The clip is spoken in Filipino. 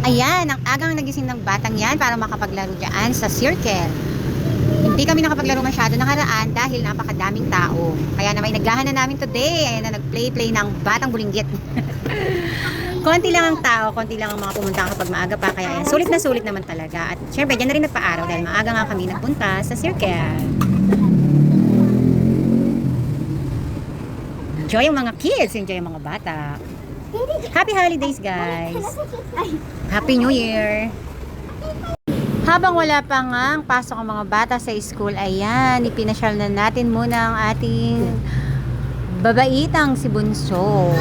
Ayan, ang agang nagising ng batang yan para makapaglaro dyan sa circle. Hindi kami nakapaglaro masyado nakaraan dahil napakadaming tao. Kaya naman inagahan na namin today. Ayan na nag-play ng batang bulinggit. Konti lang ang tao, konti lang ang mga pumunta kapag maaga pa. Kaya ayan, sulit na sulit naman talaga. At syempre, dyan na rin nagpa-araw dahil maaga nga kami nagpunta sa circle. Enjoy yung mga kids, enjoy yung mga bata. Happy holidays, guys. Happy New Year. Habang wala pa nga ang pasok ang mga bata sa school, ayan, ipinasyal na natin muna ang ating babaitang si Bunso.